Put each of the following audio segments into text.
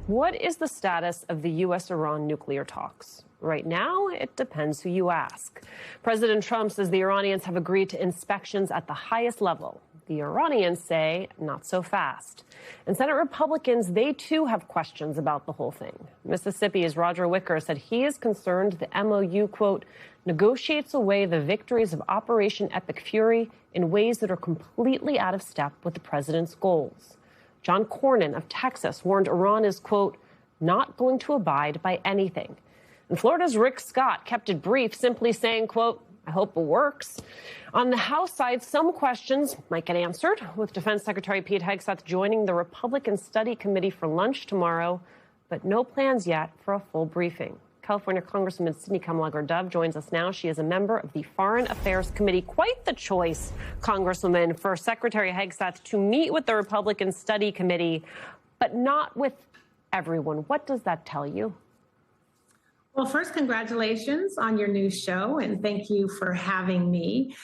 What is the status of the U.S.-Iran nuclear talks? Right now, it depends who you ask. President Trump says the Iranians have agreed to inspections at the highest level. The Iranians say not so fast. And Senate Republicans, they too have questions about the whole thing. Mississippi's Roger Wicker said he is concerned the MOU, quote, negotiates away the victories of Operation Epic Fury in ways that are completely out of step with the president's goals. John Cornyn of Texas warned Iran is, quote, not going to abide by anything. And Florida's Rick Scott kept it brief, simply saying, quote, I hope it works. On the House side, some questions might get answered, with Defense Secretary Pete Hegseth joining the Republican Study Committee for lunch tomorrow, but no plans yet for a full briefing. California Congresswoman Sidney Kamlager-Dove joins us now. She is a member of the Foreign Affairs Committee. Quite the choice, Congresswoman, for Secretary Hegseth to meet with the Republican Study Committee, but not with everyone. What does that tell you? Well, first, congratulations on your new show, and thank you for having me.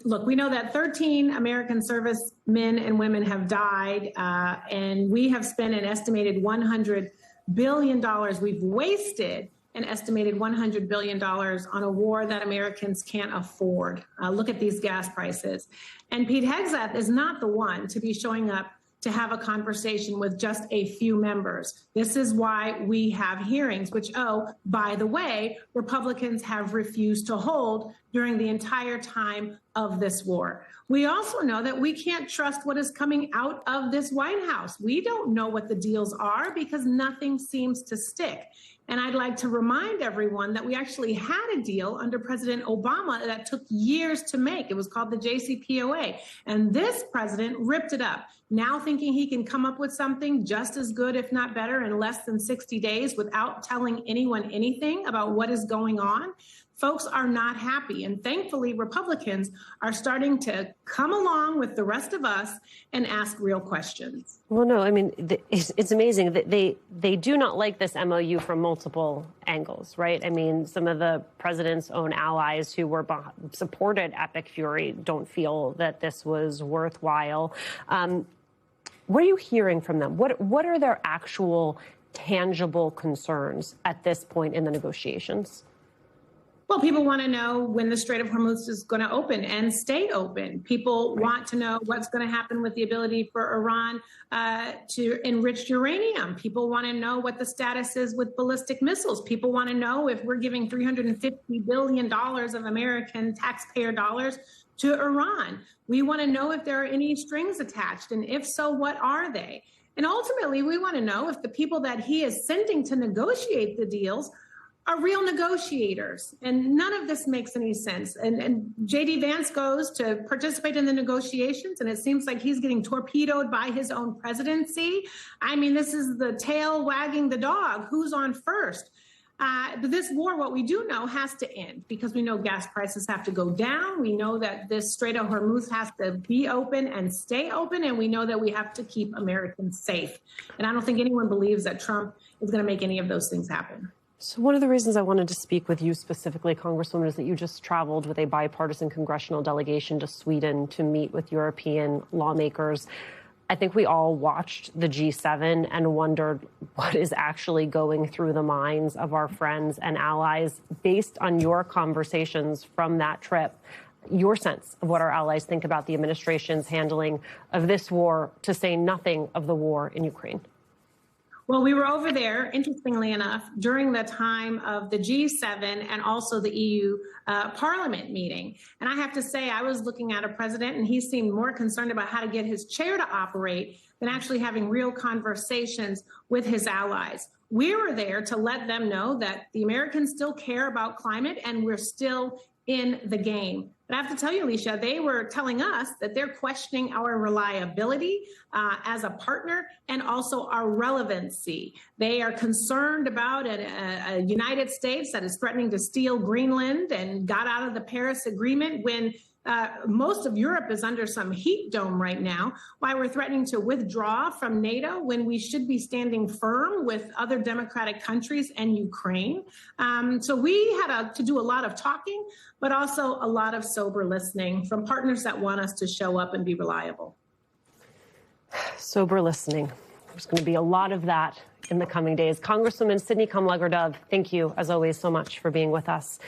Look, we know that 13 American servicemen and women have died, and we have spent an estimated $100 billion. We've wasted an estimated $100 billion on a war that Americans can't afford. Look at these gas prices. And Pete Hegseth is not the one to be showing up to have a conversation with just a few members. This is why we have hearings, which, oh, by the way, Republicans have refused to hold during the entire time of this war. We also know that we can't trust what is coming out of this White House. We don't know what the deals are because nothing seems to stick. And I'd like to remind everyone that we actually had a deal under President Obama that took years to make. It was called the JCPOA. And this president ripped it up, now thinking he can come up with something just as good, if not better, in less than 60 days without telling anyone anything about what is going on. Folks are not happy. And thankfully, Republicans are starting to come along with the rest of us and ask real questions. Well, no, I mean, it's amazing that they do not like this MOU from multiple angles, right? I mean, some of the president's own allies who supported Epic Fury don't feel that this was worthwhile. What are you hearing from them? What are their actual tangible concerns at this point in the negotiations? Well, people want to know when the Strait of Hormuz is going to open and stay open. People want to know what's going to happen with the ability for Iran to enrich uranium. People want to know what the status is with ballistic missiles. People want to know if we're giving $350 billion of American taxpayer dollars to Iran. We want to know if there are any strings attached, and if so, what are they? And ultimately, we want to know if the people that he is sending to negotiate the deals are real negotiators. And none of this makes any sense. And J.D. Vance goes to participate in the negotiations, and it seems like he's getting torpedoed by his own presidency. I mean, this is the tail wagging the dog. Who's on first? But this war, what we do know, has to end because we know gas prices have to go down. We know that this Strait of Hormuz has to be open and stay open. And we know that we have to keep Americans safe. And I don't think anyone believes that Trump is going to make any of those things happen. So one of the reasons I wanted to speak with you specifically, Congresswoman, is that you just traveled with a bipartisan congressional delegation to Sweden to meet with European lawmakers. I think we all watched the G7 and wondered what is actually going through the minds of our friends and allies based on your conversations from that trip, your sense of what our allies think about the administration's handling of this war, to say nothing of the war in Ukraine. Well, we were over there, interestingly enough, during the time of the G7 and also the EU Parliament meeting. And I have to say, I was looking at a president and he seemed more concerned about how to get his chair to operate than actually having real conversations with his allies. We were there to let them know that the Americans still care about climate and we're still in the game. But I have to tell you, Alicia, they were telling us that they're questioning our reliability as a partner and also our relevancy. They are concerned about a United States that is threatening to steal Greenland and got out of the Paris Agreement when most of Europe is under some heat dome right now, why we're threatening to withdraw from NATO when we should be standing firm with other democratic countries and Ukraine. So we had to do a lot of talking, but also a lot of sober listening from partners that want us to show up and be reliable. Sober listening. There's going to be a lot of that in the coming days. Congresswoman Sydney Kamlager-Dove, thank you, as always, so much for being with us.